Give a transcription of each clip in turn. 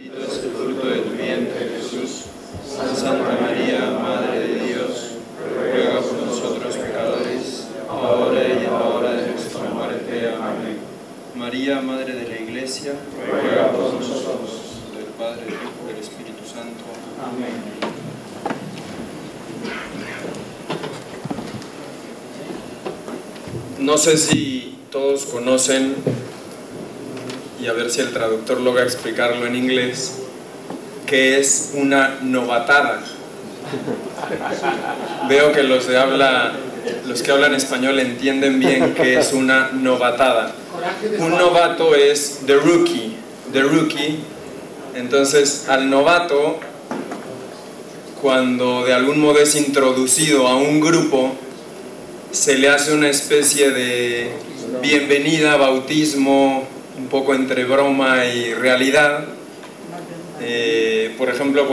Bendito es el fruto de tu vientre, Jesús. Santa María, Madre de Dios, ruega por nosotros pecadores, ahora y en la hora de nuestra muerte. Amén. María, Madre de la Iglesia, ruega por nosotros. del Padre, del Hijo y del Espíritu Santo. Amén. No sé si todos conocen, y a ver si el traductor logra explicarlo en inglés, qué es una novatada. Veo que los que hablan español entienden bien qué es una novatada. Un novato es the rookie. Entonces, al novato, cuando de algún modo es introducido a un grupo, se le hace una especie de bienvenida, bautismo, un poco entre broma y realidad. Por ejemplo,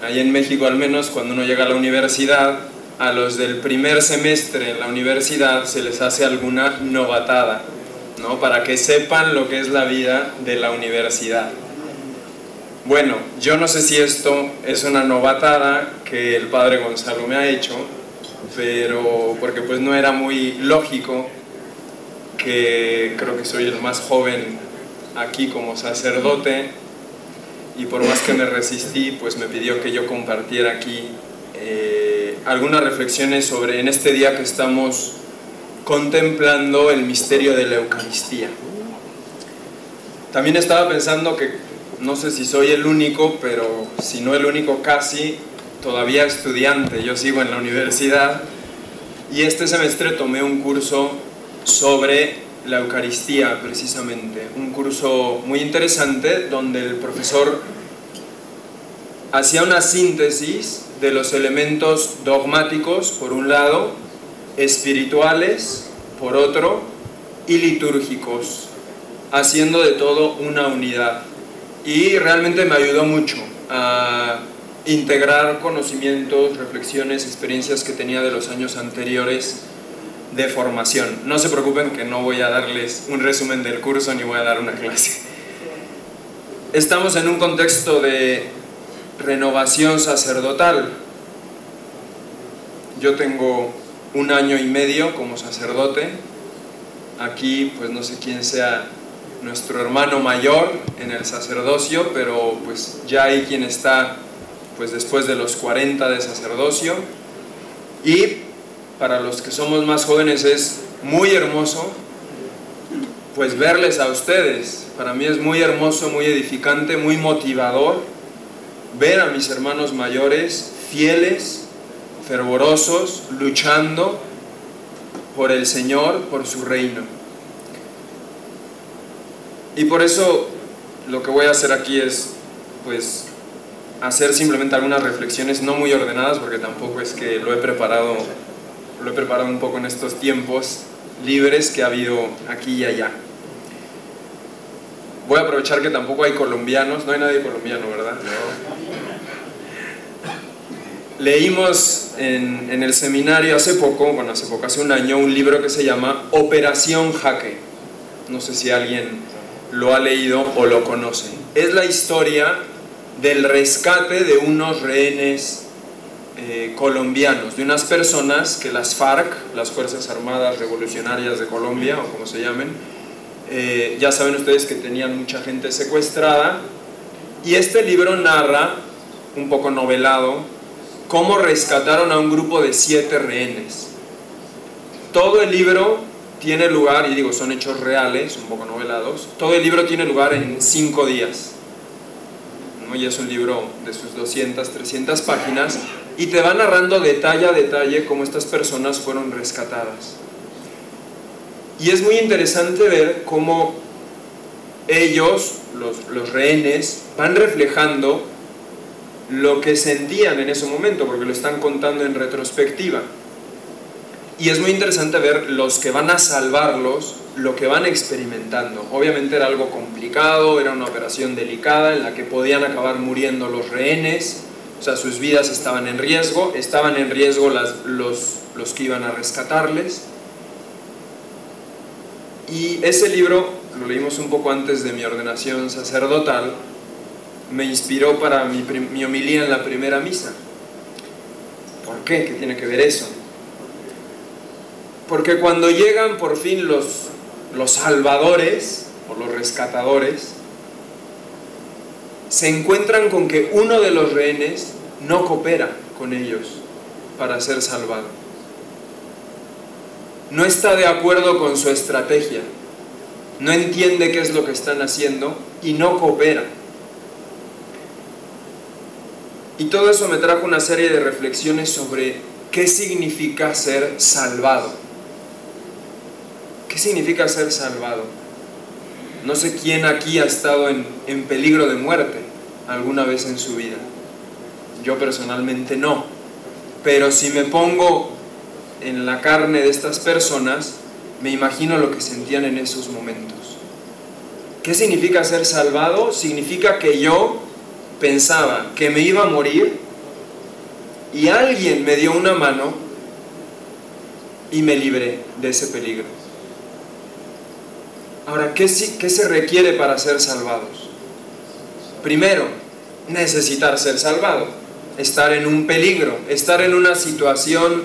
ahí en México al menos, cuando uno llega a la universidad, a los del primer semestre en la universidad se les hace alguna novatada, ¿no? Para que sepan lo que es la vida de la universidad. Bueno, yo no sé si esto es una novatada que el padre Gonzalo me ha hecho, pero porque pues no era muy lógico, que creo que soy el más joven aquí como sacerdote, y por más que me resistí, pues me pidió que yo compartiera aquí algunas reflexiones sobre, en este día que estamos contemplando el misterio de la Eucaristía. También estaba pensando que, no sé si soy el único, pero si no el único casi, todavía estudiante. Yo sigo en la universidad y este semestre tomé un curso sobre la Eucaristía, precisamente. Un curso muy interesante donde el profesor hacía una síntesis de los elementos dogmáticos, por un lado, espirituales, por otro, y litúrgicos, haciendo de todo una unidad. Y realmente me ayudó mucho a integrar conocimientos, reflexiones, experiencias que tenía de los años anteriores de formación. No se preocupen que no voy a darles un resumen del curso ni voy a dar una clase. Estamos en un contexto de renovación sacerdotal. Yo tengo 1 año y medio como sacerdote. Aquí pues no sé quién sea nuestro hermano mayor en el sacerdocio, pero pues ya hay quien está pues después de los 40 de sacerdocio. Y para los que somos más jóvenes es muy hermoso pues verles a ustedes. Para mí es muy hermoso, muy edificante, muy motivador ver a mis hermanos mayores fieles, fervorosos, luchando por el Señor, por su reino. Y por eso lo que voy a hacer aquí es pues hacer simplemente algunas reflexiones no muy ordenadas, porque tampoco es que lo he preparado un poco en estos tiempos libres que ha habido aquí y allá. Voy a aprovechar que tampoco hay colombianos, no hay nadie colombiano, ¿verdad? No. Leímos en el seminario hace 1 año, un libro que se llama Operación Jaque. No sé si alguien lo ha leído o lo conoce. Es la historia del rescate de unos rehenes colombianos, de unas personas que las FARC, las Fuerzas Armadas Revolucionarias de Colombia, o como se llamen, ya saben ustedes que tenían mucha gente secuestrada, y este libro narra, un poco novelado, cómo rescataron a un grupo de 7 rehenes. Todo el libro tiene lugar, y digo, son hechos reales, un poco novelados, todo el libro tiene lugar en 5 días, ¿no? Y es un libro de sus 200, 300 páginas, y te va narrando detalle a detalle cómo estas personas fueron rescatadas. Y es muy interesante ver cómo ellos, los rehenes, van reflejando lo que sentían en ese momento, porque lo están contando en retrospectiva. Y es muy interesante ver los que van a salvarlos, lo que van experimentando. Obviamente era algo complicado, era una operación delicada en la que podían acabar muriendo los rehenes, o sea, sus vidas estaban en riesgo los que iban a rescatarles. Y ese libro lo leímos un poco antes de mi ordenación sacerdotal, me inspiró para mi homilía en la primera misa. ¿Por qué? ¿Qué tiene que ver eso? Porque cuando llegan por fin los salvadores o los rescatadores, se encuentran con que uno de los rehenes no coopera con ellos para ser salvado. No está de acuerdo con su estrategia, no entiende qué es lo que están haciendo y no coopera. Y todo eso me trajo una serie de reflexiones sobre qué significa ser salvado. ¿Qué significa ser salvado? No sé quién aquí ha estado en peligro de muerte alguna vez en su vida. Yo personalmente no. Pero si me pongo en la carne de estas personas, me imagino lo que sentían en esos momentos. ¿Qué significa ser salvado? Significa que yo pensaba que me iba a morir y alguien me dio una mano y me libré de ese peligro. Ahora, ¿qué se requiere para ser salvados? Primero, necesitar ser salvado, estar en un peligro, estar en una situación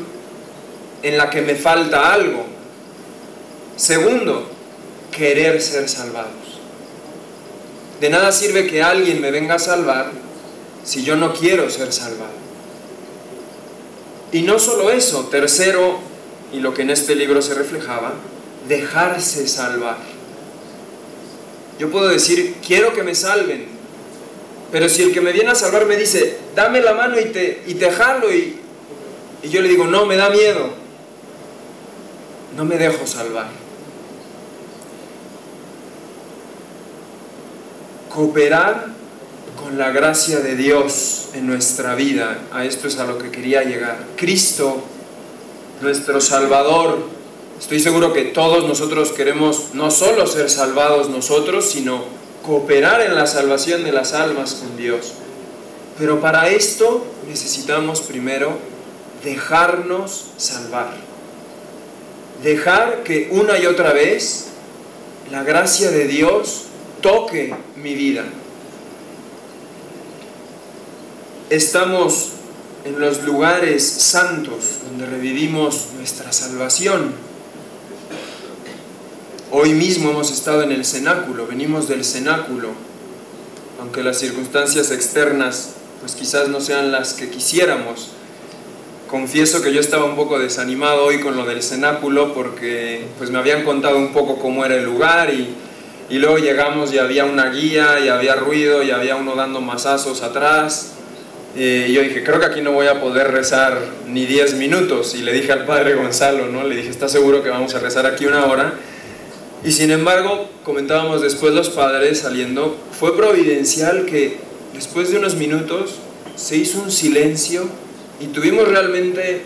en la que me falta algo. Segundo, querer ser salvados. De nada sirve que alguien me venga a salvar si yo no quiero ser salvado. Y no solo eso, tercero, y lo que en este libro se reflejaba, dejarse salvar. Yo puedo decir, quiero que me salven, pero si el que me viene a salvar me dice, dame la mano y te jalo, y yo le digo, no, me da miedo, no me dejo salvar. Cooperar con la gracia de Dios en nuestra vida, a esto es a lo que quería llegar. Cristo, nuestro Salvador, estoy seguro que todos nosotros queremos no solo ser salvados nosotros, sino cooperar en la salvación de las almas con Dios. Pero para esto necesitamos primero dejarnos salvar. Dejar que una y otra vez la gracia de Dios toque mi vida. Estamos en los lugares santos donde revivimos nuestra salvación. Hoy mismo hemos estado en el cenáculo, venimos del cenáculo, aunque las circunstancias externas pues quizás no sean las que quisiéramos. Confieso que yo estaba un poco desanimado hoy con lo del cenáculo porque pues me habían contado un poco cómo era el lugar y luego llegamos y había una guía y había ruido y había uno dando mazazos atrás. Y yo dije, creo que aquí no voy a poder rezar ni 10 minutos. Y le dije al padre Gonzalo, ¿no? Le dije, ¿estás seguro que vamos a rezar aquí una hora? Y sin embargo, comentábamos después los padres saliendo, fue providencial que después de unos minutos se hizo un silencio y tuvimos realmente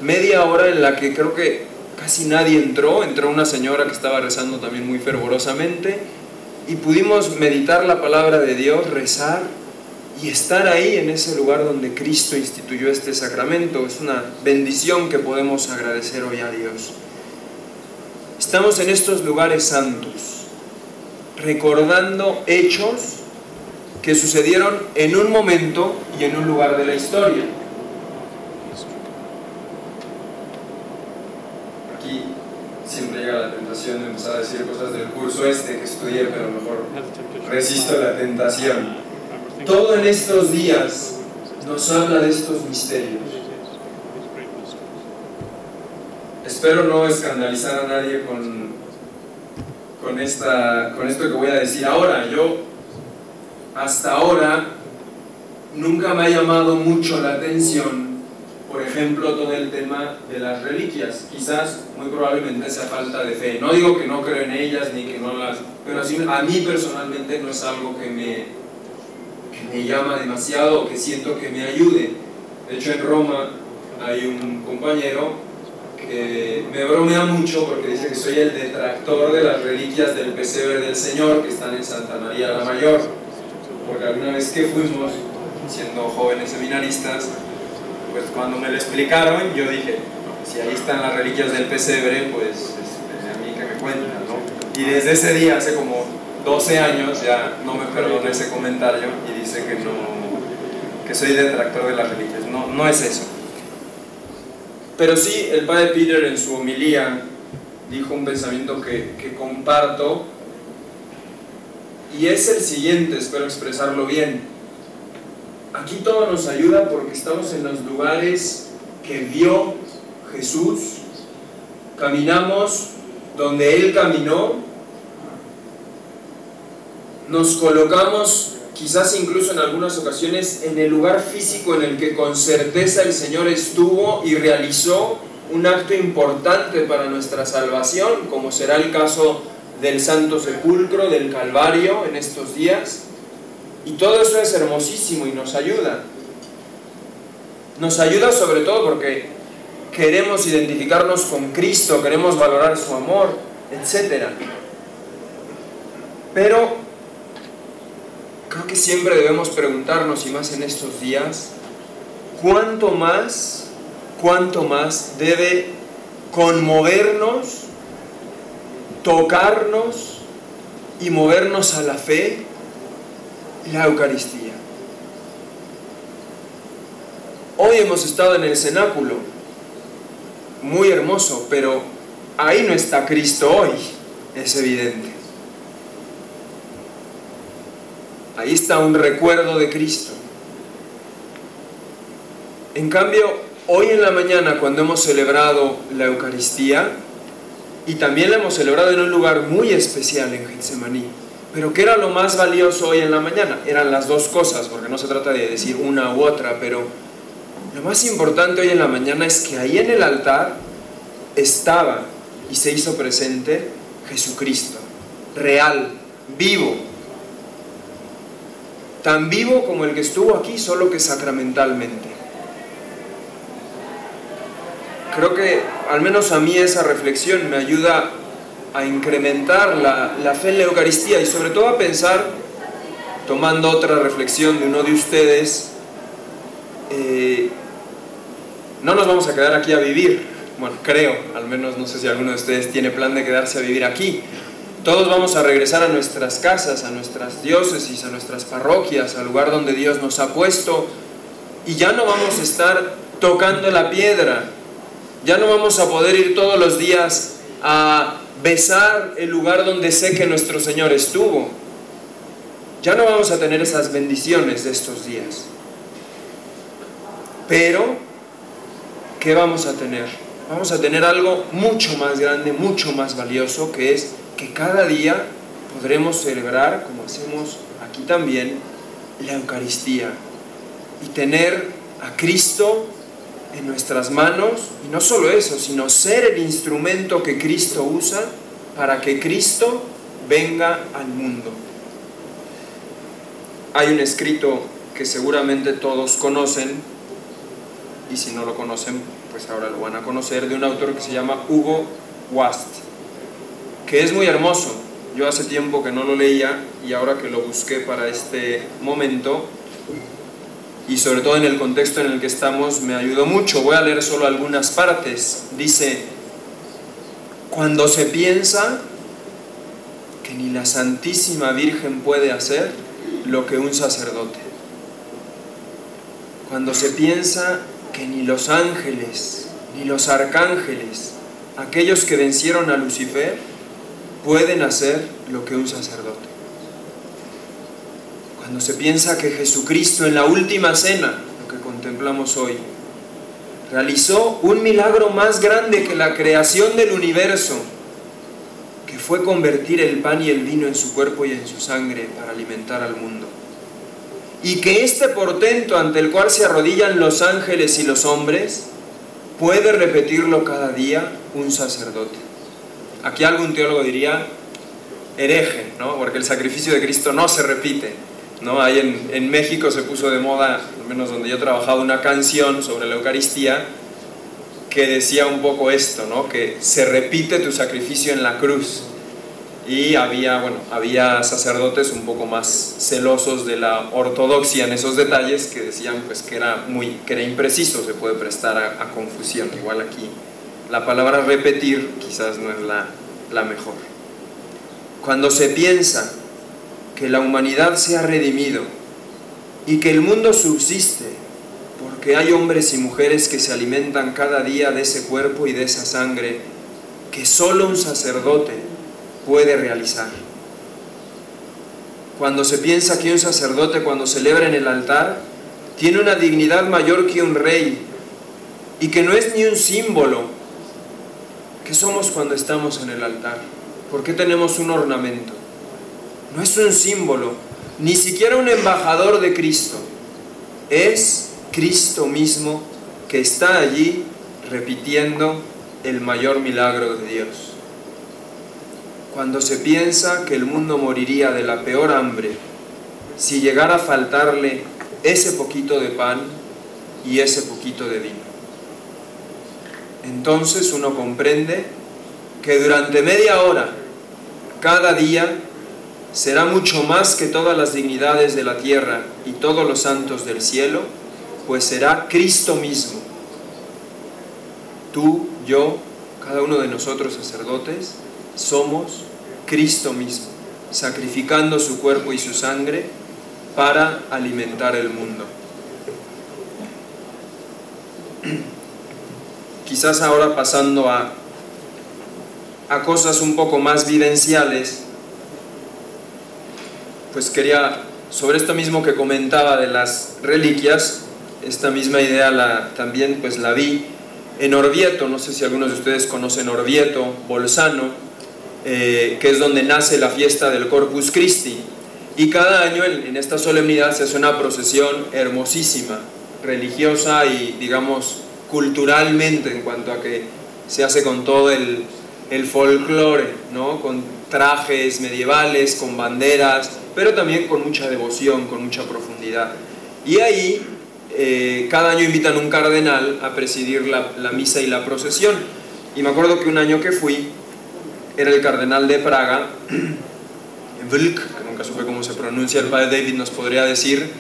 media hora en la que creo que casi nadie entró una señora que estaba rezando también muy fervorosamente y pudimos meditar la palabra de Dios, rezar y estar ahí en ese lugar donde Cristo instituyó este sacramento. Es una bendición que podemos agradecer hoy a Dios. Estamos en estos lugares santos, recordando hechos que sucedieron en un momento y en un lugar de la historia. Aquí siempre llega la tentación de empezar a decir cosas del curso que estudié, pero mejor resisto la tentación. Todo en estos días nos habla de estos misterios. Espero no escandalizar a nadie con esto que voy a decir ahora. Yo, hasta ahora, nunca me ha llamado mucho la atención, por ejemplo, todo el tema de las reliquias. Quizás, muy probablemente, sea falta de fe. No digo que no creo en ellas, ni que no las... Pero así, a mí personalmente no es algo que me llama demasiado o que siento que me ayude. De hecho, en Roma hay un compañero que me bromea mucho porque dice que soy el detractor de las reliquias del pesebre del Señor que están en Santa María la Mayor, porque alguna vez que fuimos, siendo jóvenes seminaristas, pues cuando me lo explicaron, yo dije, si ahí están las reliquias del pesebre, pues a mí que me cuentan, ¿no? Y desde ese día, hace como 12 años ya no me perdona ese comentario y dice que soy detractor de las reliquias. No es eso. Pero sí, el padre Peter en su homilía dijo un pensamiento que comparto, y es el siguiente, espero expresarlo bien. Aquí todo nos ayuda porque estamos en los lugares que vio Jesús, caminamos donde Él caminó, nos colocamos quizás incluso en algunas ocasiones en el lugar físico en el que con certeza el Señor estuvo y realizó un acto importante para nuestra salvación, como será el caso del Santo Sepulcro, del Calvario en estos días. Y todo eso es hermosísimo y nos ayuda. Nos ayuda sobre todo porque queremos identificarnos con Cristo, queremos valorar su amor, etc. Pero creo que siempre debemos preguntarnos, y más en estos días, ¿cuánto más debe conmovernos, tocarnos y movernos a la fe la Eucaristía? Hoy hemos estado en el cenáculo, muy hermoso, pero ahí no está Cristo hoy, es evidente. Ahí está un recuerdo de Cristo. En cambio, hoy en la mañana, cuando hemos celebrado la Eucaristía, y también la hemos celebrado en un lugar muy especial en Getsemaní, pero ¿qué era lo más valioso hoy en la mañana? Eran las dos cosas, porque no se trata de decir una u otra, pero lo más importante hoy en la mañana es que ahí en el altar estaba y se hizo presente Jesucristo, real, vivo, tan vivo como el que estuvo aquí, solo que sacramentalmente. Creo que al menos a mí esa reflexión me ayuda a incrementar la fe en la Eucaristía y sobre todo a pensar, tomando otra reflexión de uno de ustedes, no nos vamos a quedar aquí a vivir. Bueno, creo, al menos no sé si alguno de ustedes tiene plan de quedarse a vivir aquí. Todos vamos a regresar a nuestras casas, a nuestras diócesis, a nuestras parroquias, al lugar donde Dios nos ha puesto, y ya no vamos a estar tocando la piedra, ya no vamos a poder ir todos los días a besar el lugar donde sé que nuestro Señor estuvo. Ya no vamos a tener esas bendiciones de estos días. Pero, ¿qué vamos a tener? Vamos a tener algo mucho más grande, mucho más valioso, que es que cada día podremos celebrar, como hacemos aquí también, la Eucaristía y tener a Cristo en nuestras manos, y no solo eso, sino ser el instrumento que Cristo usa para que Cristo venga al mundo. Hay un escrito que seguramente todos conocen, y si no lo conocen, pues ahora lo van a conocer, de un autor que se llama Hugo Wast, que es muy hermoso. Yo hace tiempo que no lo leía y ahora que lo busqué para este momento, y sobre todo en el contexto en el que estamos, me ayudó mucho. Voy a leer solo algunas partes. Dice: cuando se piensa que ni la Santísima Virgen puede hacer lo que un sacerdote, cuando se piensa que ni los ángeles, ni los arcángeles, aquellos que vencieron a Lucifer, pueden hacer lo que un sacerdote, cuando se piensa que Jesucristo en la última cena, lo que contemplamos hoy, realizó un milagro más grande que la creación del universo, que fue convertir el pan y el vino en su cuerpo y en su sangre para alimentar al mundo, y que este portento ante el cual se arrodillan los ángeles y los hombres puede repetirlo cada día un sacerdote. Aquí algún teólogo diría hereje, ¿no? Porque el sacrificio de Cristo no se repite, ¿no? Ahí en México se puso de moda, al menos donde yo trabajaba, una canción sobre la Eucaristía que decía un poco esto, ¿no? Que se repite tu sacrificio en la cruz. Y había sacerdotes un poco más celosos de la ortodoxia en esos detalles, que decían pues que era impreciso, se puede prestar a confusión. Igual aquí la palabra repetir quizás no es la mejor. Cuando se piensa que la humanidad se ha redimido y que el mundo subsiste porque hay hombres y mujeres que se alimentan cada día de ese cuerpo y de esa sangre que solo un sacerdote puede realizar. Cuando se piensa que un sacerdote, cuando celebra en el altar, tiene una dignidad mayor que un rey y que no es ni un símbolo, ¿qué somos cuando estamos en el altar? ¿Por qué tenemos un ornamento? No es un símbolo, ni siquiera un embajador de Cristo. Es Cristo mismo que está allí repitiendo el mayor milagro de Dios. Cuando se piensa que el mundo moriría de la peor hambre si llegara a faltarle ese poquito de pan y ese poquito de vino, entonces uno comprende que durante media hora cada día será mucho más que todas las dignidades de la tierra y todos los santos del cielo, pues será Cristo mismo. Tú, yo, cada uno de nosotros sacerdotes, somos Cristo mismo, sacrificando su cuerpo y su sangre para alimentar el mundo. Quizás ahora pasando a cosas un poco más vivenciales, pues quería, sobre esto mismo que comentaba de las reliquias, esta misma idea también pues la vi en Orvieto. No sé si algunos de ustedes conocen Orvieto, Bolzano, que es donde nace la fiesta del Corpus Christi, y cada año en esta solemnidad se hace una procesión hermosísima, religiosa y digamos culturalmente, en cuanto a que se hace con todo el folclore, ¿no? Con trajes medievales, con banderas, pero también con mucha devoción, con mucha profundidad. Y ahí cada año invitan un cardenal a presidir la misa y la procesión. Y me acuerdo que un año que fui, era el cardenal de Praga, Vlk, que nunca supe cómo se pronuncia, el padre David nos podría decir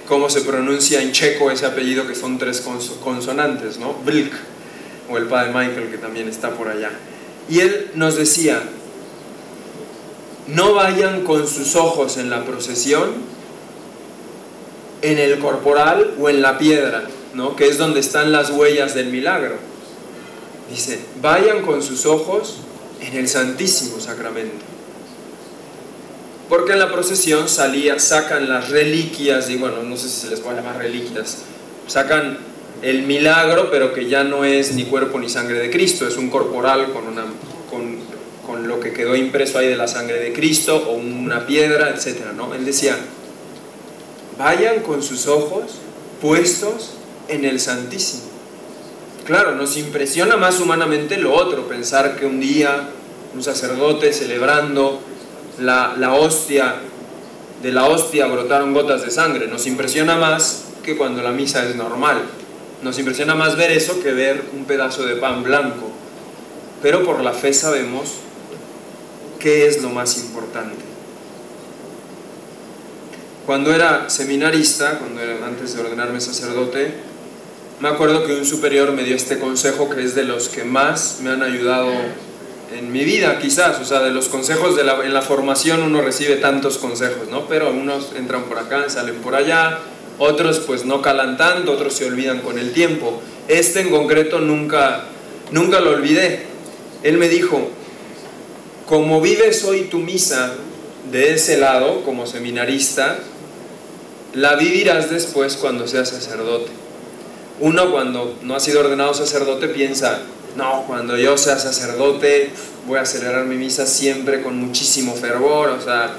cómo se pronuncia en checo ese apellido, que son 3 consonantes, ¿no? Vlk, o el padre Michael, que también está por allá. Y él nos decía: no vayan con sus ojos en la procesión en el corporal o en la piedra, ¿no? Que es donde están las huellas del milagro. Dice, vayan con sus ojos en el Santísimo Sacramento. Porque en la procesión sacan las reliquias, y bueno, no sé si se les puede llamar reliquias, sacan el milagro, pero que ya no es ni cuerpo ni sangre de Cristo, es un corporal con lo que quedó impreso ahí de la sangre de Cristo, o una piedra, etc., ¿no? Él decía, vayan con sus ojos puestos en el Santísimo. Claro, nos impresiona más humanamente lo otro, pensar que un día un sacerdote celebrando la hostia, de la hostia brotaron gotas de sangre. Nos impresiona más que cuando la misa es normal. Nos impresiona más ver eso que ver un pedazo de pan blanco. Pero por la fe sabemos qué es lo más importante. Cuando era seminarista, antes de ordenarme sacerdote, me acuerdo que un superior me dio este consejo, que es de los que más me han ayudado en mi vida, quizás. O sea, de los consejos en la formación uno recibe tantos consejos, ¿no? Pero algunos entran por acá, salen por allá, otros pues no calan tanto, otros se olvidan con el tiempo. Este en concreto nunca lo olvidé. Él me dijo, como vives hoy tu misa de ese lado, como seminarista, la vivirás después cuando seas sacerdote. Uno, cuando no ha sido ordenado sacerdote, piensa, no, cuando yo sea sacerdote voy a celebrar mi misa siempre con muchísimo fervor, o sea,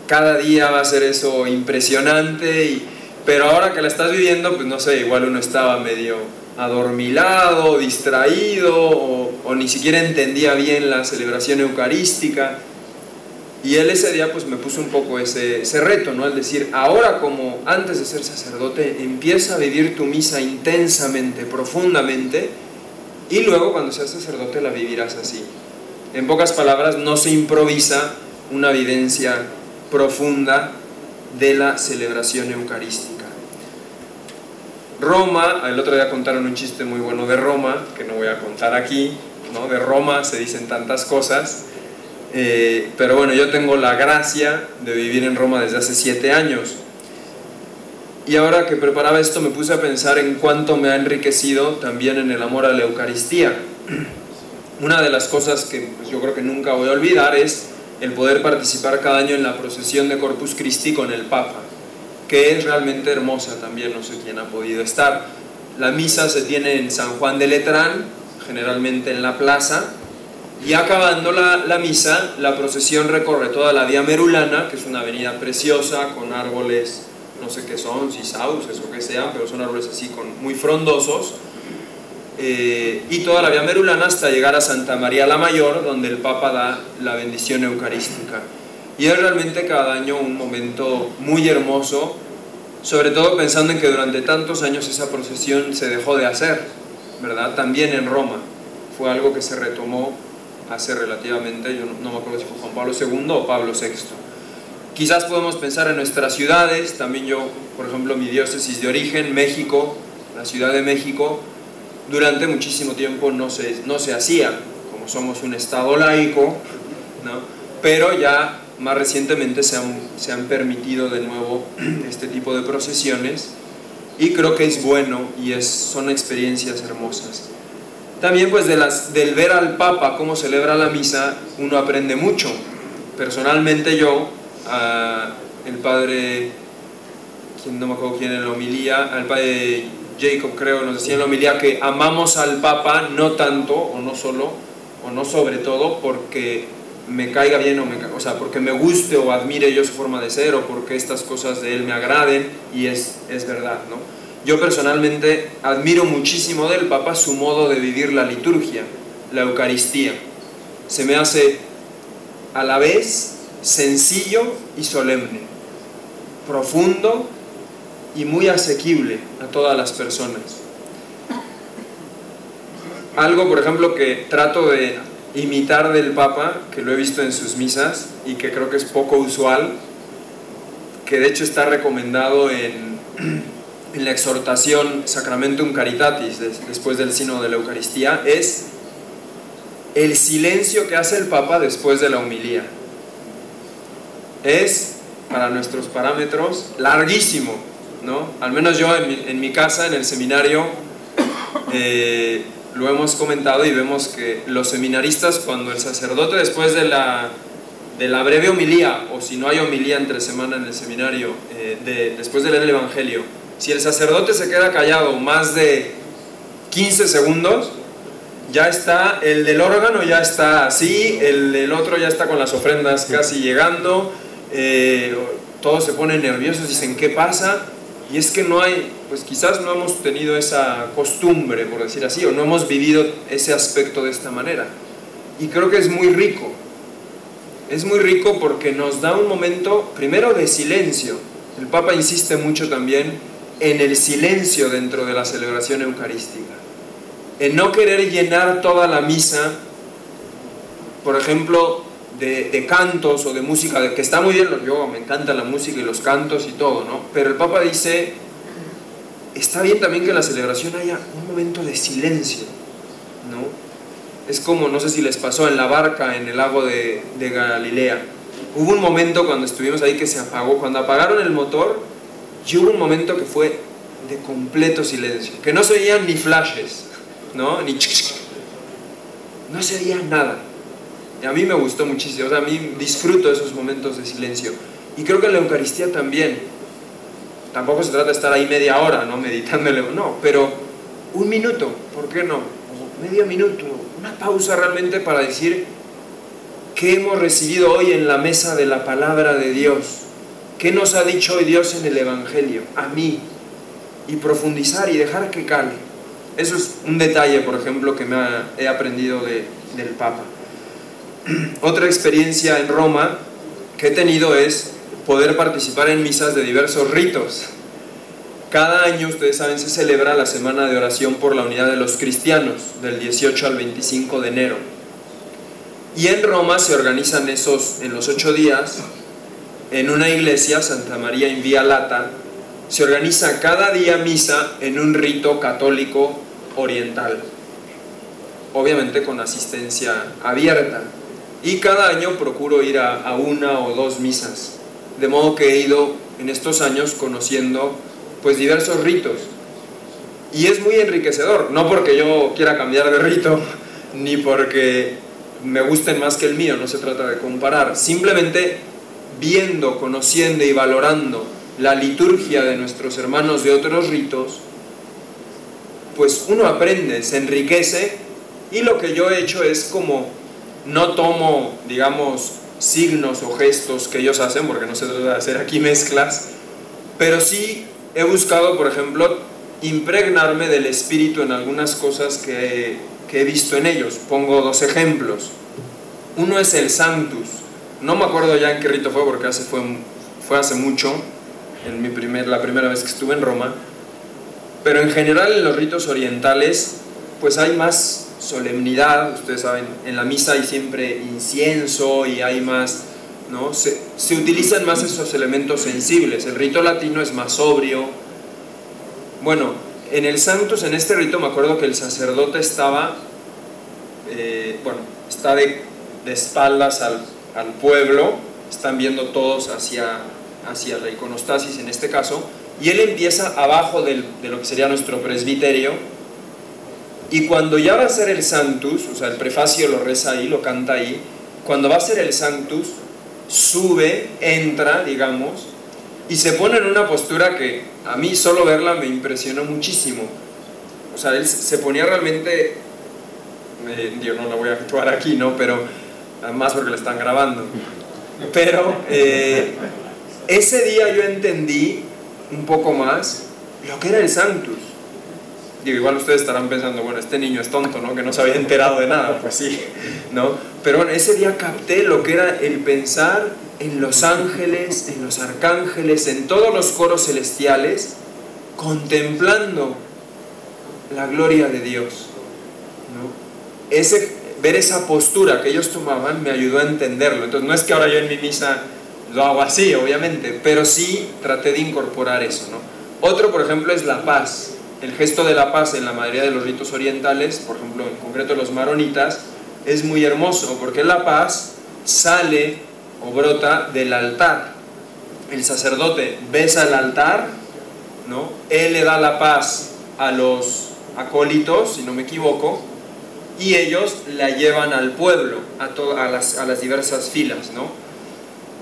cada día va a ser eso impresionante, pero ahora que la estás viviendo, pues no sé, igual uno estaba medio adormilado, distraído, o ni siquiera entendía bien la celebración eucarística. Y él ese día pues me puso un poco ese reto, ¿no? El decir, ahora como antes de ser sacerdote, empieza a vivir tu misa intensamente, profundamente, y luego cuando seas sacerdote la vivirás así. En pocas palabras, no se improvisa una vivencia profunda de la celebración eucarística. Roma, el otro día contaron un chiste muy bueno de Roma, que no voy a contar aquí, ¿no? De Roma se dicen tantas cosas. Pero bueno, yo tengo la gracia de vivir en Roma desde hace 7 años. Y ahora que preparaba esto me puse a pensar en cuánto me ha enriquecido también en el amor a la Eucaristía. Una de las cosas que pues, yo creo que nunca voy a olvidar es el poder participar cada año en la procesión de Corpus Christi con el Papa, que es realmente hermosa también, no sé quién ha podido estar. La misa se tiene en San Juan de Letrán, generalmente en la plaza, y acabando la misa, la procesión recorre toda la Vía Merulana, que es una avenida preciosa con árboles, no sé qué son, si sauces o qué sean, pero son árboles así muy frondosos, y toda la Vía Merulana hasta llegar a Santa María la Mayor, donde el Papa da la bendición eucarística. Y es realmente cada año un momento muy hermoso, sobre todo pensando en que durante tantos años esa procesión se dejó de hacer, ¿verdad? También en Roma fue algo que se retomó hace relativamente, yo no me acuerdo si fue Juan Pablo II o Pablo VI. Quizás podemos pensar en nuestras ciudades, también yo, por ejemplo, mi diócesis de origen, México, la Ciudad de México, durante muchísimo tiempo no se hacía, como somos un estado laico, ¿no? Pero ya más recientemente se han permitido de nuevo este tipo de procesiones, y creo que es bueno y son experiencias hermosas. También pues del ver al Papa cómo celebra la misa uno aprende mucho. Personalmente yo, el padre, no me acuerdo quién en la homilía, el padre Jacob creo nos decía en la homilía que amamos al Papa no tanto o no solo o no sobre todo porque me caiga bien o sea, porque me guste o admire yo su forma de ser o porque estas cosas de él me agraden, y es verdad, ¿no? Yo personalmente admiro muchísimo del Papa su modo de vivir la liturgia, la Eucaristía. Se me hace a la vez sencillo y solemne, profundo y muy asequible a todas las personas. Algo, por ejemplo, que trato de imitar del Papa, que lo he visto en sus misas y que creo que es poco usual, que de hecho está recomendado en la exhortación Sacramentum Caritatis después del sínodo de la Eucaristía, es el silencio que hace el Papa después de la homilía. Es, para nuestros parámetros, larguísimo, ¿no? Al menos yo en mi casa, en el seminario, lo hemos comentado y vemos que los seminaristas, cuando el sacerdote después de la breve homilía, o si no hay homilía entre semana en el seminario, después de leer el Evangelio, si el sacerdote se queda callado más de 15 segundos, ya está, el del órgano ya está así, el del otro ya está con las ofrendas casi llegando, todos se ponen nerviosos, dicen ¿qué pasa? Y es que no hay, pues quizás no hemos tenido esa costumbre, por decir así, o no hemos vivido ese aspecto de esta manera. Y creo que es muy rico porque nos da un momento, primero, de silencio. El Papa insiste mucho también en el silencio dentro de la celebración eucarística, en no querer llenar toda la misa, por ejemplo, de cantos o de música, que está muy bien, yo me encanta la música y los cantos y todo, ¿no? Pero el Papa dice, está bien también que en la celebración haya un momento de silencio, ¿no? Es como, no sé si les pasó en la barca en el lago de Galilea, hubo un momento cuando estuvimos ahí que se apagó, cuando apagaron el motor, y hubo un momento que fue de completo silencio, que no se oían ni flashes, ¿no? Ni no se oía nada. Y a mí me gustó muchísimo, o sea, a mí disfruto esos momentos de silencio. Y creo que en la Eucaristía también. Tampoco se trata de estar ahí media hora, ¿no? Meditándole, no, pero un minuto, ¿por qué no? O medio minuto, una pausa realmente para decir ¿qué hemos recibido hoy en la mesa de la palabra de Dios? ¿Qué nos ha dicho hoy Dios en el Evangelio? A mí. Y profundizar y dejar que cale. Eso es un detalle, por ejemplo, que he aprendido del Papa. Otra experiencia en Roma que he tenido es poder participar en misas de diversos ritos. Cada año, ustedes saben, se celebra la Semana de Oración por la Unidad de los Cristianos, del 18 al 25 de enero. Y en Roma se organizan en los 8 días, en una iglesia, Santa María in Via Lata, se organiza cada día misa en un rito católico oriental, obviamente con asistencia abierta. y cada año procuro ir a una o dos misas, de modo que he ido en estos años conociendo pues diversos ritos, y es muy enriquecedor, no porque yo quiera cambiar de rito, ni porque me gusten más que el mío, no se trata de comparar, simplemente viendo, conociendo y valorando la liturgia de nuestros hermanos de otros ritos, pues uno aprende, se enriquece, y lo que yo he hecho es como, no tomo, digamos, signos o gestos que ellos hacen, porque no se trata de hacer aquí mezclas, pero sí he buscado, por ejemplo, impregnarme del espíritu en algunas cosas que he visto en ellos. Pongo dos ejemplos. Uno es el Sanctus. No me acuerdo ya en qué rito fue, porque fue hace mucho, la primera vez que estuve en Roma, pero en general en los ritos orientales pues hay más solemnidad. Ustedes saben, en la misa hay siempre incienso y hay más, ¿no? Se utilizan más esos elementos sensibles. El rito latino es más sobrio. Bueno, en el Sanctus, en este rito, me acuerdo que el sacerdote está de espaldas al pueblo, están viendo todos hacia la iconostasis en este caso, y él empieza abajo de lo que sería nuestro presbiterio, y cuando ya va a ser el Sanctus, o sea, el prefacio lo reza ahí, lo canta ahí, cuando va a ser el Sanctus, sube, entra, digamos, y se pone en una postura que a mí solo verla me impresionó muchísimo. O sea, él se ponía realmente, yo no la voy a actuar aquí, ¿no? Pero, además porque la están grabando. Pero ese día yo entendí un poco más lo que era el Sanctus. Digo, igual ustedes estarán pensando, bueno, este niño es tonto, ¿no? Que no se había enterado de nada. Pues sí, ¿no? Pero bueno, ese día capté lo que era el pensar en los ángeles, en los arcángeles, en todos los coros celestiales, contemplando la gloria de Dios, ¿no? Ver esa postura que ellos tomaban me ayudó a entenderlo. Entonces no es que ahora yo en mi misa lo hago así, obviamente, pero sí traté de incorporar eso, ¿no? Otro, por ejemplo, es la paz. El gesto de la paz en la mayoría de los ritos orientales, por ejemplo, en concreto los maronitas, es muy hermoso, porque la paz sale o brota del altar. El sacerdote besa el altar, ¿no? Él le da la paz a los acólitos, si no me equivoco, y ellos la llevan al pueblo, a las diversas filas, ¿no?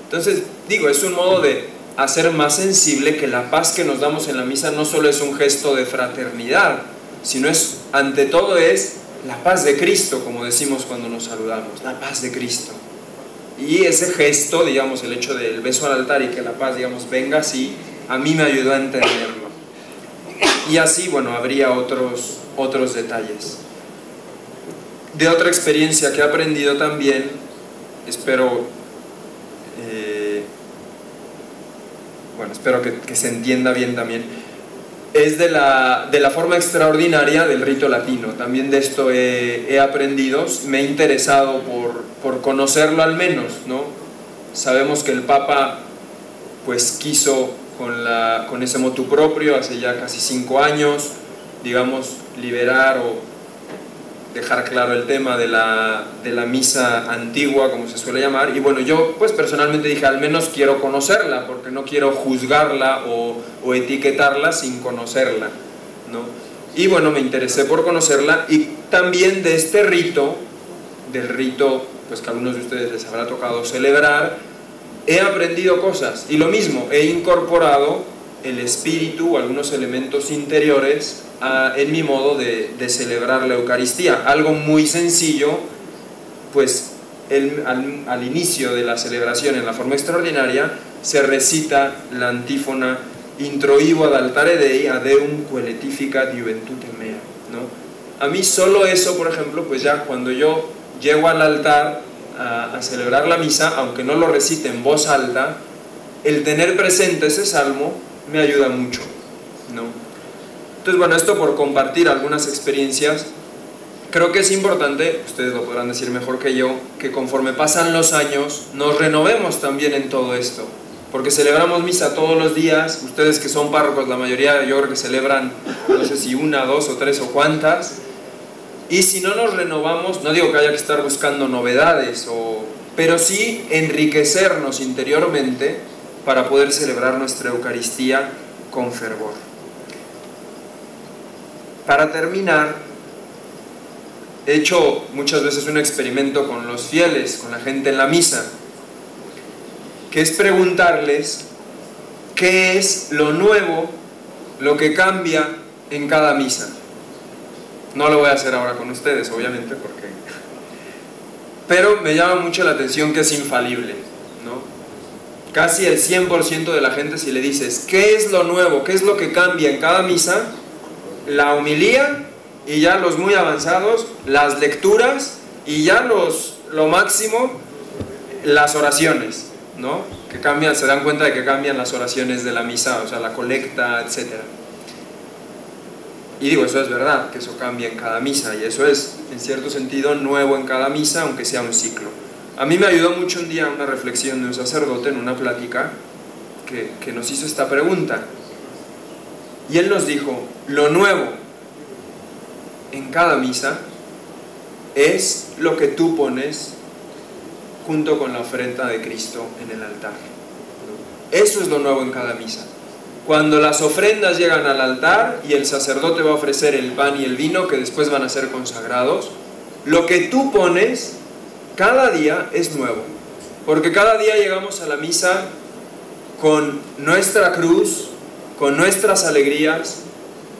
Entonces, digo, es un modo de hacer más sensible que la paz que nos damos en la misa no solo es un gesto de fraternidad, sino ante todo es la paz de Cristo, como decimos cuando nos saludamos, la paz de Cristo. Y ese gesto, digamos, el hecho del beso al altar y que la paz, digamos, venga así, a mí me ayudó a entenderlo. Y así, bueno, habría otros detalles. De otra experiencia que he aprendido también, espero que se entienda bien también, es de la forma extraordinaria del rito latino. También de esto he aprendido, me he interesado por conocerlo al menos, ¿no? Sabemos que el Papa pues quiso con ese motu proprio hace ya casi 5 años, digamos, liberar o dejar claro el tema de la misa antigua, como se suele llamar, y bueno, yo pues personalmente dije, al menos quiero conocerla, porque no quiero juzgarla o etiquetarla sin conocerla, ¿no? Y bueno, me interesé por conocerla, y también de este rito, del rito pues que a algunos de ustedes les habrá tocado celebrar, he aprendido cosas, y lo mismo, he incorporado el espíritu o algunos elementos interiores en mi modo de celebrar la Eucaristía. Algo muy sencillo, pues al inicio de la celebración en la forma extraordinaria se recita la antífona Introibo ad altare Dei ad eum quaeletificat juventutem mea, ¿no? A mí solo eso, por ejemplo, pues ya cuando yo llego al altar a celebrar la misa, aunque no lo recite en voz alta, el tener presente ese salmo me ayuda mucho, ¿no? Entonces, bueno, esto por compartir algunas experiencias. Creo que es importante, ustedes lo podrán decir mejor que yo, que conforme pasan los años nos renovemos también en todo esto, porque celebramos misa todos los días. Ustedes que son párrocos, la mayoría yo creo que celebran, no sé si 1, 2 o 3 o cuántas, y si no nos renovamos, no digo que haya que estar buscando novedades o pero sí enriquecernos interiormente para poder celebrar nuestra Eucaristía con fervor. Para terminar, he hecho muchas veces un experimento con los fieles, con la gente en la misa, que es preguntarles qué es lo nuevo, lo que cambia en cada misa. No lo voy a hacer ahora con ustedes, obviamente, pero me llama mucho la atención que es infalible, ¿no? Casi el 100% de la gente, si le dices ¿qué es lo nuevo? ¿Qué es lo que cambia en cada misa? La homilía, y ya los muy avanzados, las lecturas, y ya lo máximo, las oraciones, ¿no? Que cambian, se dan cuenta de que cambian las oraciones de la misa, o sea, la colecta, etc. Y digo, eso es verdad, que eso cambia en cada misa, y eso es, en cierto sentido, nuevo en cada misa, aunque sea un ciclo. A mí me ayudó mucho un día una reflexión de un sacerdote en una plática que nos hizo esta pregunta. Y él nos dijo, lo nuevo en cada misa es lo que tú pones junto con la ofrenda de Cristo en el altar. Eso es lo nuevo en cada misa. Cuando las ofrendas llegan al altar y el sacerdote va a ofrecer el pan y el vino que después van a ser consagrados, lo que tú pones cada día es nuevo. Porque cada día llegamos a la misa con nuestra cruz, con nuestras alegrías,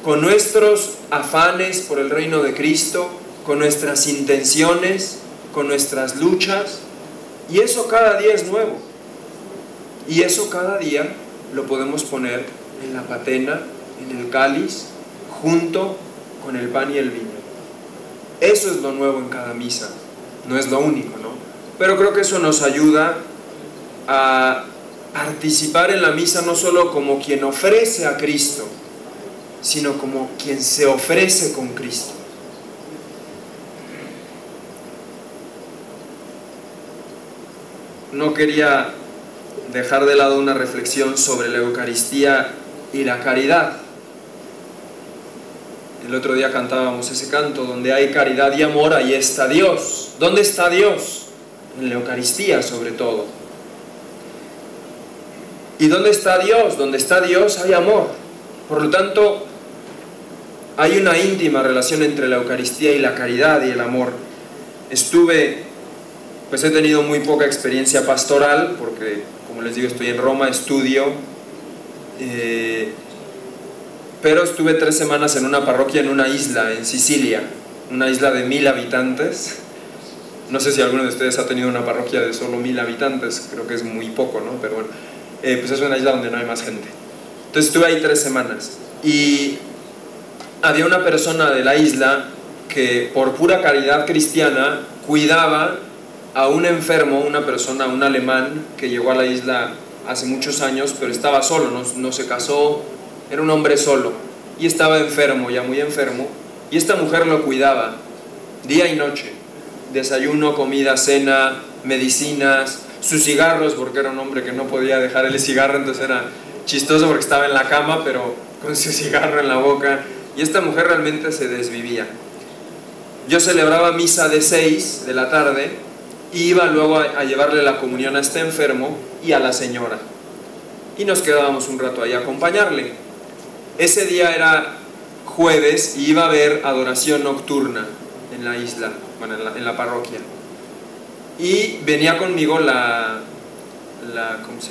con nuestros afanes por el reino de Cristo, con nuestras intenciones, con nuestras luchas, y eso cada día es nuevo. Y eso cada día lo podemos poner en la patena, en el cáliz, junto con el pan y el vino. Eso es lo nuevo en cada misa. No es lo único, ¿no? Pero creo que eso nos ayuda a participar en la misa no solo como quien ofrece a Cristo, sino como quien se ofrece con Cristo. No quería dejar de lado una reflexión sobre la Eucaristía y la caridad. El otro día cantábamos ese canto, donde hay caridad y amor, ahí está Dios. ¿Dónde está Dios? En la Eucaristía, sobre todo. ¿Y dónde está Dios? Donde está Dios hay amor. Por lo tanto, hay una íntima relación entre la Eucaristía y la caridad y el amor. He tenido muy poca experiencia pastoral, porque, como les digo, estoy en Roma, estudio, pero estuve 3 semanas en una parroquia en una isla, en Sicilia, una isla de 1000 habitantes. No sé si alguno de ustedes ha tenido una parroquia de solo 1000 habitantes, creo que es muy poco, ¿no? Pero bueno, pues es una isla donde no hay más gente. Entonces estuve ahí 3 semanas, y había una persona de la isla que por pura caridad cristiana cuidaba a un enfermo, una persona, un alemán que llegó a la isla hace muchos años, pero estaba solo, no se casó, era un hombre solo, y estaba enfermo, ya muy enfermo, y esta mujer lo cuidaba día y noche, desayuno, comida, cena, medicinas, sus cigarros, porque era un hombre que no podía dejar el cigarro, entonces era chistoso porque estaba en la cama, pero con su cigarro en la boca, y esta mujer realmente se desvivía. Yo celebraba misa de 6 de la tarde, y iba luego a llevarle la comunión a este enfermo y a la señora, y nos quedábamos un rato ahí a acompañarle. Ese día era jueves y iba a haber adoración nocturna en la isla, bueno, en la parroquia, y venía conmigo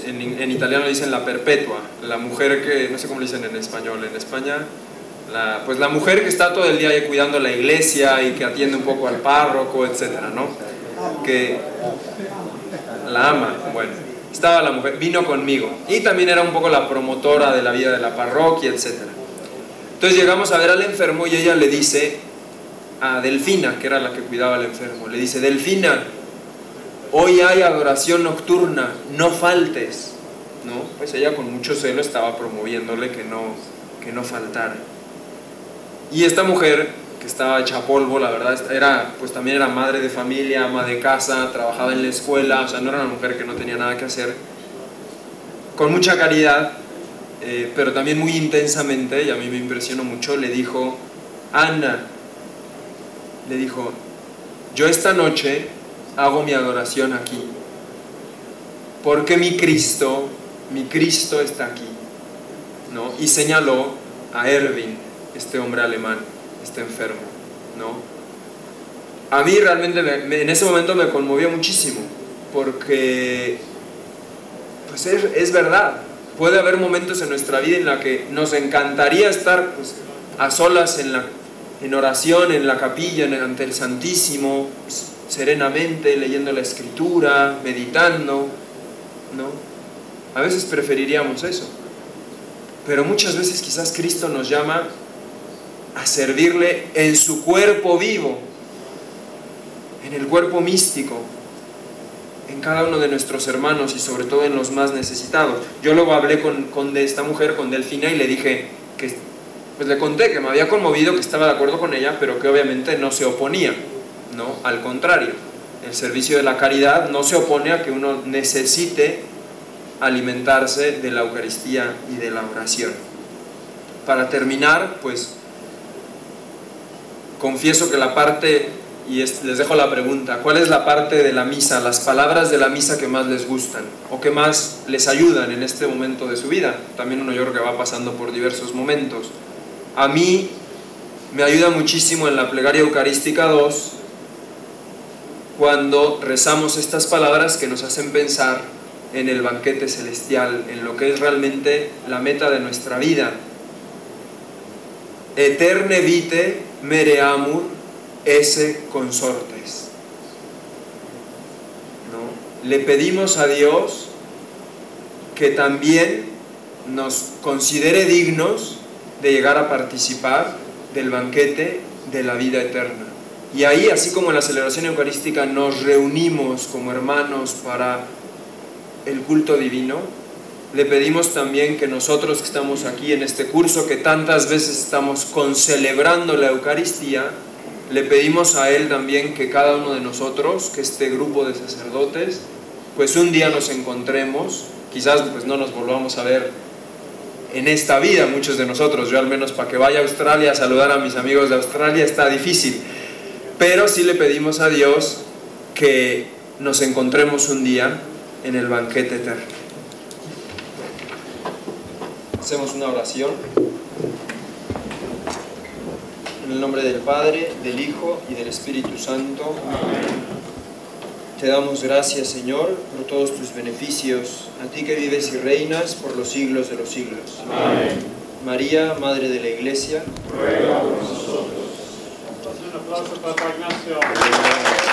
en italiano le dicen la perpetua, la mujer que, no sé cómo le dicen en español, en España, pues la mujer que está todo el día ahí cuidando la iglesia y que atiende un poco al párroco, etcétera, ¿no? Que la ama. Bueno, estaba la mujer, vino conmigo, y también era un poco la promotora de la vida de la parroquia, etcétera. Entonces llegamos a ver al enfermo, y ella le dice a Delfina, que era la que cuidaba al enfermo, le dice: Delfina, hoy hay adoración nocturna, no faltes, ¿no? Pues ella con mucho celo estaba promoviéndole que no faltara. Y esta mujer, que estaba hecha polvo, la verdad, también era madre de familia, ama de casa, trabajaba en la escuela, o sea, no era una mujer que no tenía nada que hacer, con mucha caridad, pero también muy intensamente, y a mí me impresionó mucho, le dijo: Ana, le dijo, yo esta noche hago mi adoración aquí? ¿Por qué mi Cristo está aquí? ¿No? Y señaló a Erwin, este hombre alemán, este enfermo, ¿no? A mí realmente en ese momento me conmovió muchísimo, porque pues es verdad. Puede haber momentos en nuestra vida en la que nos encantaría estar pues, a solas en oración, en la capilla, ante el Santísimo, pues, serenamente, leyendo la Escritura, meditando, ¿no? A veces preferiríamos eso, pero muchas veces quizás Cristo nos llama a servirle en su cuerpo vivo, en el cuerpo místico, en cada uno de nuestros hermanos y sobre todo en los más necesitados. Yo luego hablé con esta mujer, con Delfina, y le dije que, pues le conté que me había conmovido, que estaba de acuerdo con ella, pero que obviamente no se oponía, ¿no? Al contrario, el servicio de la caridad no se opone a que uno necesite alimentarse de la Eucaristía y de la oración. Para terminar, pues confieso que la parte, y les dejo la pregunta, ¿cuál es la parte de la misa, las palabras de la misa que más les gustan o que más les ayudan en este momento de su vida? También uno, yo creo que va pasando por diversos momentos. A mí me ayuda muchísimo en la plegaria eucarística 2 cuando rezamos estas palabras que nos hacen pensar en el banquete celestial, en lo que es realmente la meta de nuestra vida. Eterne vite mere amur esse consortes, ¿no? Le pedimos a Dios que también nos considere dignos de llegar a participar del banquete de la vida eterna. Y ahí, así como en la celebración eucarística nos reunimos como hermanos para el culto divino, le pedimos también que nosotros que estamos aquí en este curso, que tantas veces estamos concelebrando la Eucaristía, le pedimos a Él también que cada uno de nosotros, que este grupo de sacerdotes, pues un día nos encontremos, quizás pues no nos volvamos a ver en esta vida, muchos de nosotros, yo al menos para que vaya a Australia a saludar a mis amigos de Australia está difícil, pero sí le pedimos a Dios que nos encontremos un día en el banquete eterno. Hacemos una oración. En el nombre del Padre, del Hijo y del Espíritu Santo. Amén. Te damos gracias, Señor, por todos tus beneficios, a ti que vives y reinas por los siglos de los siglos. Amén. María, Madre de la Iglesia, ruega por nosotros. Un aplauso para Ignacio.